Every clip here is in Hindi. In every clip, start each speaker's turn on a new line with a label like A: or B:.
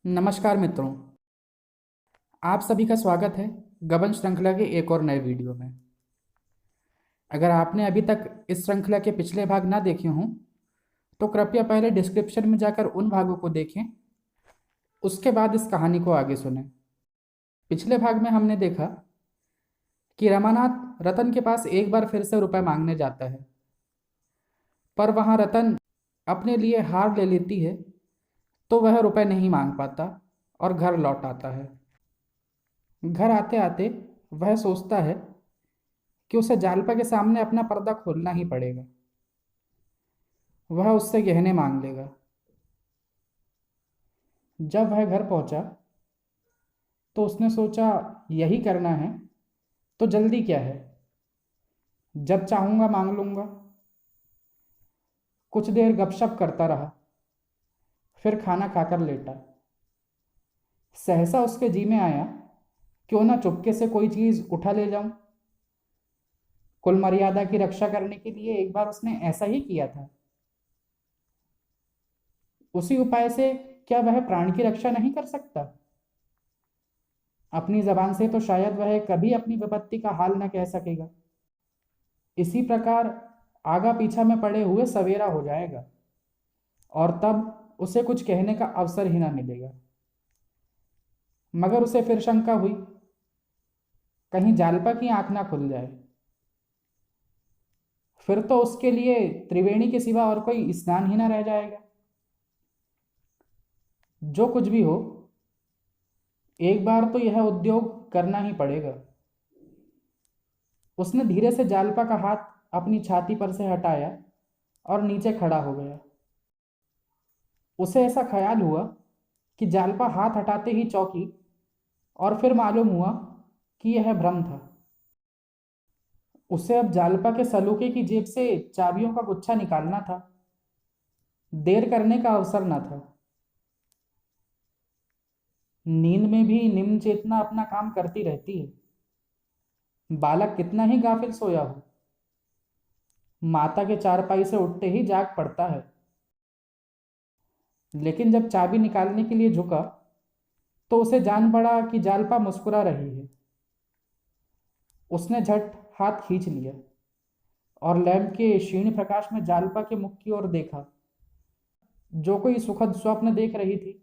A: नमस्कार मित्रों, आप सभी का स्वागत है गबन श्रृंखला के एक और नए वीडियो में। अगर आपने अभी तक इस श्रृंखला के पिछले भाग ना देखे हों तो कृपया पहले डिस्क्रिप्शन में जाकर उन भागों को देखें, उसके बाद इस कहानी को आगे सुनें। पिछले भाग में हमने देखा कि रमानाथ रतन के पास एक बार फिर से रुपए मांगने जाता है, पर वहाँ रतन अपने लिए हार ले लेती है तो वह रुपए नहीं मांग पाता और घर लौट आता है। घर आते आते वह सोचता है कि उसे जालपा के सामने अपना पर्दा खोलना ही पड़ेगा। वह उससे गहने मांग लेगा। जब वह घर पहुंचा तो उसने सोचा यही करना है तो जल्दी क्या है, जब चाहूंगा मांग लूंगा। कुछ देर गपशप करता रहा, फिर खाना खाकर लेटा। सहसा उसके जी में आया क्यों ना चुपके से कोई चीज उठा ले जाऊं। कुल मर्यादा की रक्षा करने के लिए एक बार उसने ऐसा ही किया था। उसी उपाय से क्या वह प्राण की रक्षा नहीं कर सकता? अपनी जबान से तो शायद वह कभी अपनी विपत्ति का हाल न कह सकेगा। इसी प्रकार आगा पीछा में पड़े हुए सवेरा हो जाएगा और तब उसे कुछ कहने का अवसर ही ना मिलेगा। मगर उसे फिर शंका हुई, कहीं जालपा की आंख ना खुल जाए। फिर तो उसके लिए त्रिवेणी के सिवा और कोई स्नान ही ना रह जाएगा। जो कुछ भी हो, एक बार तो यह उद्योग करना ही पड़ेगा। उसने धीरे से जालपा का हाथ अपनी छाती पर से हटाया और नीचे खड़ा हो गया। उसे ऐसा ख्याल हुआ कि जालपा हाथ हटाते ही चौंकी और फिर मालूम हुआ कि यह भ्रम था। उसे अब जालपा के सलूके की जेब से चाबियों का गुच्छा निकालना था। देर करने का अवसर न था। नींद में भी निम्न चेतना अपना काम करती रहती है। बालक कितना ही गाफिल सोया हो, माता के चारपाई से उठते ही जाग पड़ता है। लेकिन जब चाबी निकालने के लिए झुका तो उसे जान पड़ा कि जालपा मुस्कुरा रही है। उसने झट हाथ खींच लिया और लैंप के क्षीण प्रकाश में जालपा के मुख की ओर देखा, जो कोई सुखद स्वप्न देख रही थी।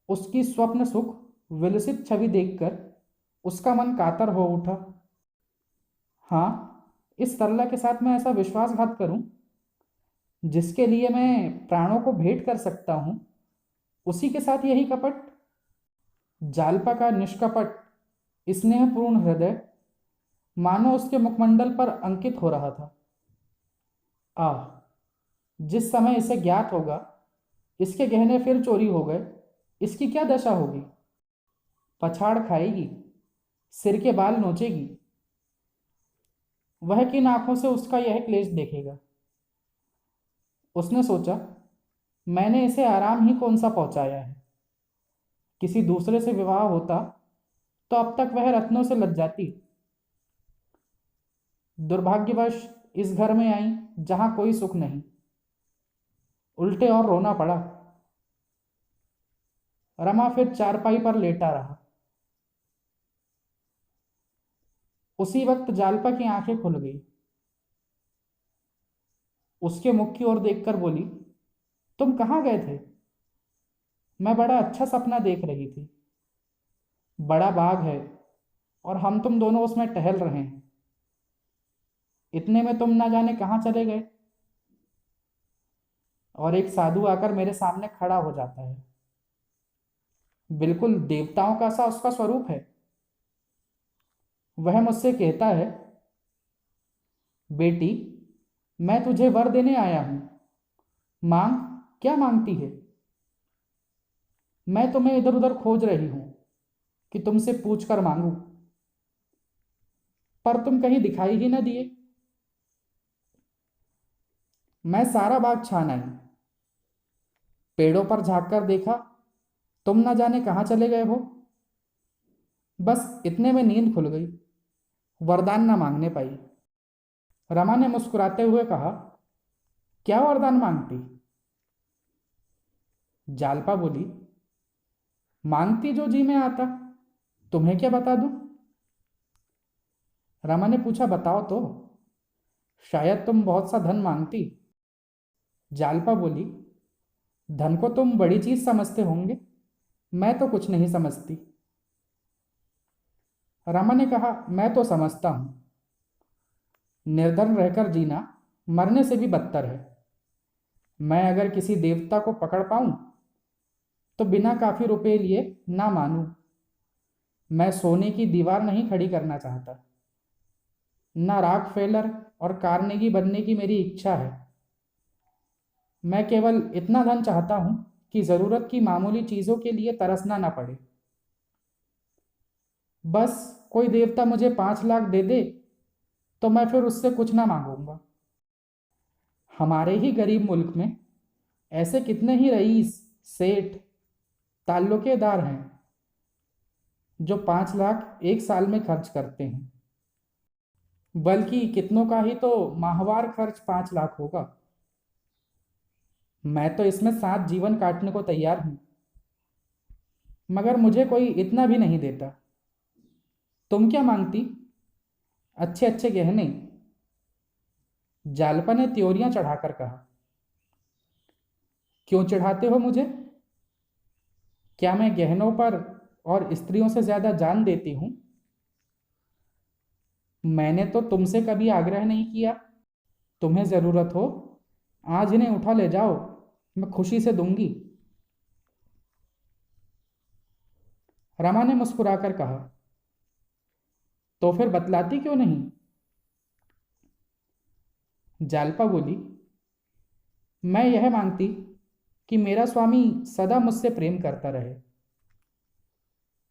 A: उसकी स्वप्न सुख विलसित छवि देखकर उसका मन कातर हो उठा। हाँ, इस तरला के साथ मैं ऐसा विश्वासघात करूं जिसके लिए मैं प्राणों को भेंट कर सकता हूं, उसी के साथ यही कपट। जालपा का निष्कपट स्नेहपूर्ण हृदय मानो उसके मुखमंडल पर अंकित हो रहा था। आह, जिस समय इसे ज्ञात होगा इसके गहने फिर चोरी हो गए, इसकी क्या दशा होगी। पछाड़ खाएगी, सिर के बाल नोचेगी। वह किन आंखों से उसका यह क्लेश देखेगा। उसने सोचा, मैंने इसे आराम ही कौन सा पहुंचाया है। किसी दूसरे से विवाह होता तो अब तक वह रत्नों से लज जाती। दुर्भाग्यवश इस घर में आई जहां कोई सुख नहीं, उल्टे और रोना पड़ा। रमा फिर चारपाई पर लेटा रहा। उसी वक्त जालपा की आंखें खुल गई। उसके मुख की ओर देखकर बोली, तुम कहाँ गए थे? मैं बड़ा अच्छा सपना देख रही थी। बड़ा बाग है और हम तुम दोनों उसमें टहल रहे हैं। इतने में तुम ना जाने कहाँ चले गए और एक साधु आकर मेरे सामने खड़ा हो जाता है। बिल्कुल देवताओं का सा उसका स्वरूप है। वह मुझसे कहता है, बेटी, मैं तुझे वर देने आया हूं, मांग। क्या मांगती है? मैं तुम्हें इधर उधर खोज रही हूं कि तुमसे पूछ कर मांगू, पर तुम कहीं दिखाई ही न दिए। मैं सारा बाग छान आई, पेड़ों पर झांक कर देखा, तुम न जाने कहाँ चले गए हो। बस इतने में नींद खुल गई, वरदान न मांगने पाई। रमा ने मुस्कुराते हुए कहा, क्या वरदान मांगती? जालपा बोली, मांगती जो जी में आता, तुम्हें क्या बता दूं? रमा ने पूछा, बताओ तो, शायद तुम बहुत सा धन मांगती। जालपा बोली, धन को तुम बड़ी चीज समझते होंगे, मैं तो कुछ नहीं समझती। रमा ने कहा, मैं तो समझता हूं, निर्धन रहकर जीना मरने से भी बदतर है। मैं अगर किसी देवता को पकड़ पाऊं तो बिना काफी रुपए लिए ना मानूं। मैं सोने की दीवार नहीं खड़ी करना चाहता, ना रॉकफेलर और कार्नेगी बनने की मेरी इच्छा है। मैं केवल इतना धन चाहता हूं कि जरूरत की मामूली चीजों के लिए तरसना ना पड़े। बस कोई देवता मुझे 5 लाख दे दे तो मैं फिर उससे कुछ ना मांगूंगा। हमारे ही गरीब मुल्क में ऐसे कितने ही रईस, सेठ, ताल्लुकेदार हैं जो 5 लाख एक साल में खर्च करते हैं, बल्कि कितनों का ही तो माहवार खर्च 5 लाख होगा। मैं तो इसमें 7 जीवन काटने को तैयार हूं, मगर मुझे कोई इतना भी नहीं देता। तुम क्या मांगती? अच्छे अच्छे गहने, जालपा ने त्योरियां चढ़ाकर कहा। क्यों चढ़ाते हो मुझे? क्या मैं गहनों पर और स्त्रियों से ज्यादा जान देती हूं? मैंने तो तुमसे कभी आग्रह नहीं किया। तुम्हें जरूरत हो, आज इन्हें उठा ले जाओ, मैं खुशी से दूंगी। रमा ने मुस्कुराकर कहा, तो फिर बतलाती क्यों नहीं? जालपा बोली, मैं यह मांगती कि मेरा स्वामी सदा मुझसे प्रेम करता रहे,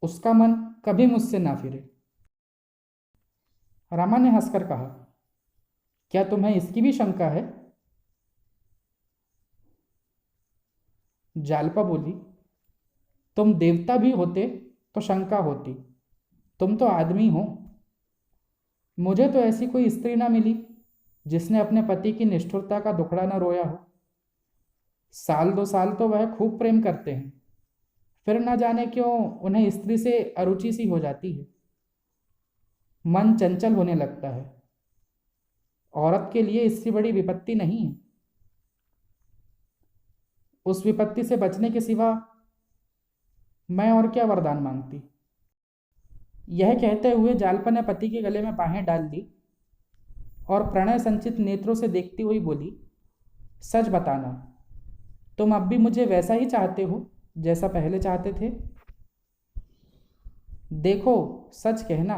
A: उसका मन कभी मुझसे ना फिरे। रमा ने हंसकर कहा, क्या तुम्हें इसकी भी शंका है? जालपा बोली, तुम देवता भी होते तो शंका होती, तुम तो आदमी हो। मुझे तो ऐसी कोई स्त्री ना मिली जिसने अपने पति की निष्ठुरता का दुखड़ा न रोया हो। साल 2 साल तो वह खूब प्रेम करते हैं, फिर न जाने क्यों उन्हें स्त्री से अरुचि सी हो जाती है, मन चंचल होने लगता है। औरत के लिए इससे बड़ी विपत्ति नहीं है। उस विपत्ति से बचने के सिवा मैं और क्या वरदान मांगती? यह कहते हुए जालपा ने पति के गले में बाहें डाल दी और प्रणय संचित नेत्रों से देखती हुई बोली, सच बताना, तुम अब भी मुझे वैसा ही चाहते हो जैसा पहले चाहते थे? देखो, सच कहना।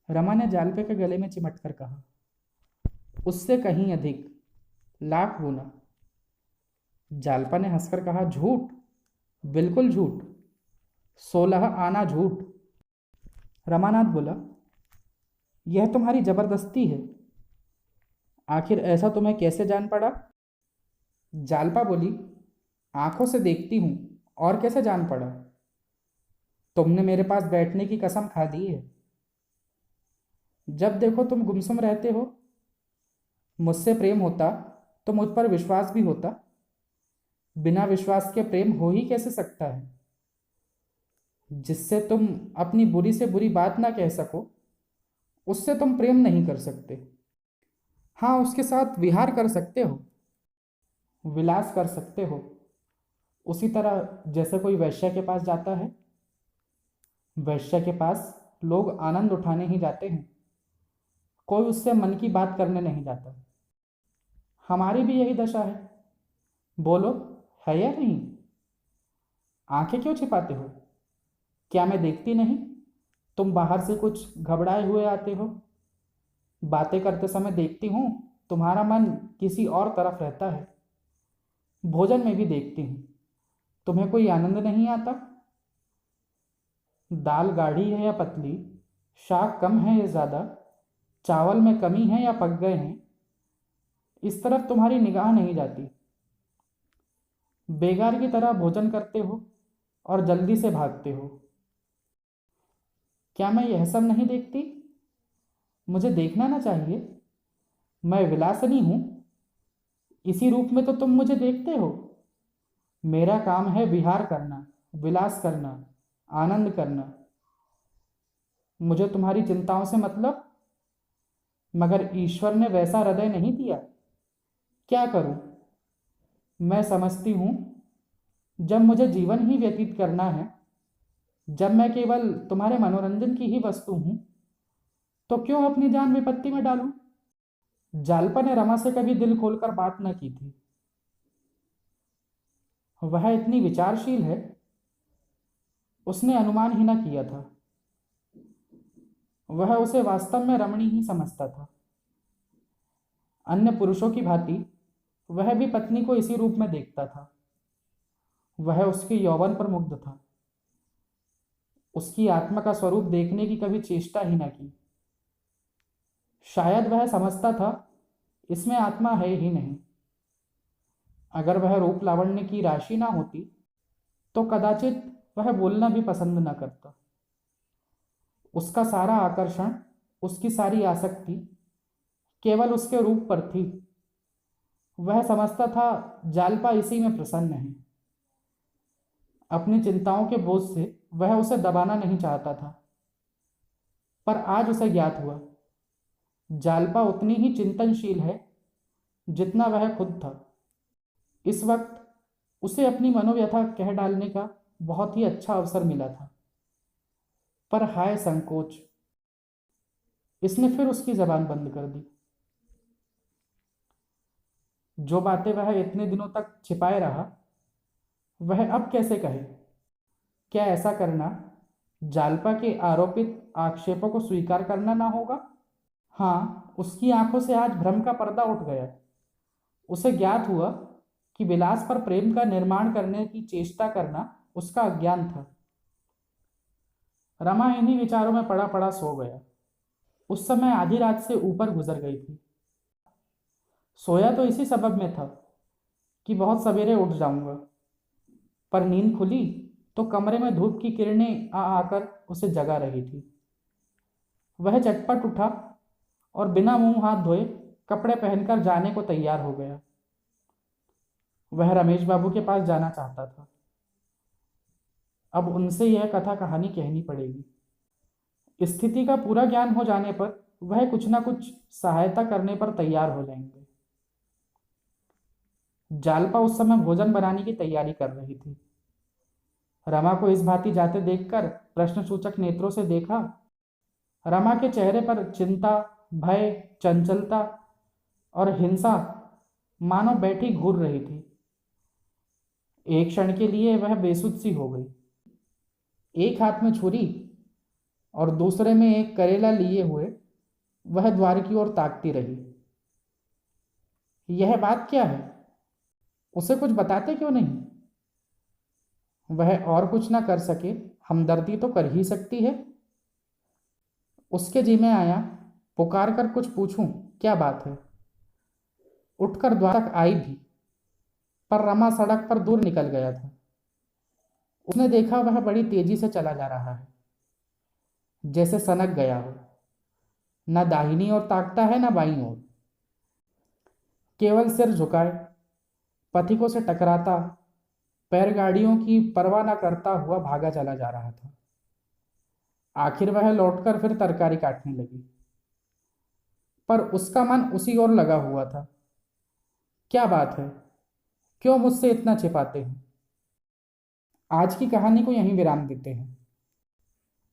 A: रमा ने जालपे के गले में चिमट कर कहा, उससे कहीं अधिक, लाख गुना। जालपा ने हंसकर कहा, झूठ, बिल्कुल झूठ, 16 आना झूठ। रमानाथ बोला, यह तुम्हारी जबरदस्ती है, आखिर ऐसा तुम्हें कैसे जान पड़ा? जालपा बोली, आंखों से देखती हूं, और कैसे जान पड़ा? तुमने मेरे पास बैठने की कसम खा दी है। जब देखो तुम गुमसुम रहते हो। मुझसे प्रेम होता तो मुझ पर विश्वास भी होता। बिना विश्वास के प्रेम हो ही कैसे सकता है? जिससे तुम अपनी बुरी से बुरी बात ना कह सको, उससे तुम प्रेम नहीं कर सकते। हाँ, उसके साथ विहार कर सकते हो, विलास कर सकते हो, उसी तरह जैसे कोई वैश्या के पास जाता है। वैश्या के पास लोग आनंद उठाने ही जाते हैं, कोई उससे मन की बात करने नहीं जाता। हमारी भी यही दशा है। बोलो, है या नहीं? आंखें क्यों छिपाते हो? क्या मैं देखती नहीं? तुम बाहर से कुछ घबराए हुए आते हो। बातें करते समय देखती हूँ तुम्हारा मन किसी और तरफ रहता है। भोजन में भी देखती हूँ, तुम्हें कोई आनंद नहीं आता। दाल गाढ़ी है या पतली, शाक कम है या ज़्यादा, चावल में कमी है या पक गए हैं, इस तरफ तुम्हारी निगाह नहीं जाती। बेगार की तरह भोजन करते हो और जल्दी से भागते हो। क्या मैं यह सब नहीं देखती? मुझे देखना ना चाहिए, मैं विलासिनी हूँ। इसी रूप में तो तुम मुझे देखते हो। मेरा काम है विहार करना, विलास करना, आनंद करना। मुझे तुम्हारी चिंताओं से मतलब। मगर ईश्वर ने वैसा हृदय नहीं दिया। क्या करूं? मैं समझती हूं, जब मुझे जीवन ही व्यतीत करना है, जब मैं केवल तुम्हारे मनोरंजन की ही वस्तु हूं, तो क्यों अपनी जान विपत्ति में डालूं? जालपा ने रमा से कभी दिल खोलकर बात न की थी। वह इतनी विचारशील है, उसने अनुमान ही न किया था। वह उसे वास्तव में रमणी ही समझता था। अन्य पुरुषों की भांति वह भी पत्नी को इसी रूप में देखता था। वह उसके यौवन पर मुग्ध था। उसकी आत्मा का स्वरूप देखने की कभी चेष्टा ही न की। शायद वह समझता था, इसमें आत्मा है ही नहीं। अगर वह रूप लावण्य की राशि ना होती, तो कदाचित वह बोलना भी पसंद न करता। उसका सारा आकर्षण, उसकी सारी आसक्ति केवल उसके रूप पर थी। वह समझता था, जालपा इसी में प्रसन्न है। अपनी चिंताओं के बोझ से वह उसे दबाना नहीं चाहता था। पर आज उसे ज्ञात हुआ, जालपा उतनी ही चिंतनशील है जितना वह खुद था। इस वक्त उसे अपनी मनोव्यथा कह डालने का बहुत ही अच्छा अवसर मिला था। पर हाय संकोच, इसने फिर उसकी जबान बंद कर दी। जो बातें वह इतने दिनों तक छिपाए रहा, वह अब कैसे कहे? क्या ऐसा करना जालपा के आरोपित आक्षेपों को स्वीकार करना ना होगा? हाँ, उसकी आंखों से आज भ्रम का पर्दा उठ गया। उसे ज्ञात हुआ कि विलास पर प्रेम का निर्माण करने की चेष्टा करना उसका अज्ञान था। रमा इन्हीं विचारों में पड़ा पड़ा सो गया। उस समय आधी रात से ऊपर गुजर गई थी। सोया तो इसी सबब में था कि बहुत सवेरे उठ जाऊंगा। पर नींद खुली तो कमरे में धूप की किरणें आ आकर उसे जगा रही थी। वह चटपट उठा और बिना मुंह हाथ धोए कपड़े पहनकर जाने को तैयार हो गया। वह रमेश बाबू के पास जाना चाहता था। अब उनसे यह कथा कहानी कहनी पड़ेगी। स्थिति का पूरा ज्ञान हो जाने पर वह कुछ ना कुछ सहायता करने पर तैयार हो जाएंगे। जालपा उस समय भोजन बनाने की तैयारी कर रही थी। रमा को इस भांति जाते देखकर प्रश्नसूचक नेत्रों से देखा। रमा के चेहरे पर चिंता, भय, चंचलता और हिंसा मानो बैठी घूर रही थी। एक क्षण के लिए वह बेसुध सी हो गई। एक हाथ में छुरी और दूसरे में एक करेला लिए हुए वह द्वार की ओर ताकती रही। यह बात क्या है? उसे कुछ बताते क्यों नहीं? वह और कुछ ना कर सके, हमदर्दी तो कर ही सकती है। उसके जी में आया, पुकार कर कुछ पूछूं, क्या बात है। उठकर द्वार तक आई भी, पर रमा सड़क पर दूर निकल गया था। उसने देखा वह बड़ी तेजी से चला जा रहा है, जैसे सनक गया हो। न दाहिनी ओर ताकता है न बाईं ओर, केवल सिर झुकाए, पथिकों से टकराता, पैरगाड़ियों की परवाह न करता हुआ भागा चला जा रहा था। आखिर वह लौटकर फिर तरकारी काटने लगी, पर उसका मन उसी ओर लगा हुआ था। क्या बात है, क्यों मुझसे इतना छिपाते हैं? आज की कहानी को यहीं विराम देते हैं।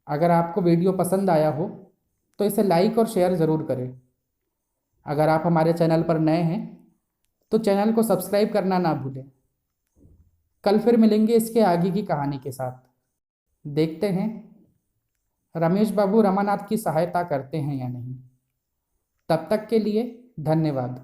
A: अगर आपको वीडियो पसंद आया हो तो इसे लाइक और शेयर ज़रूर करें। अगर आप हमारे चैनल पर नए हैं तो चैनल को सब्सक्राइब करना ना भूलें। कल फिर मिलेंगे इसके आगे की कहानी के साथ। देखते हैं रमेश बाबू रमानाथ की सहायता करते हैं या नहीं। तब तक के लिए धन्यवाद।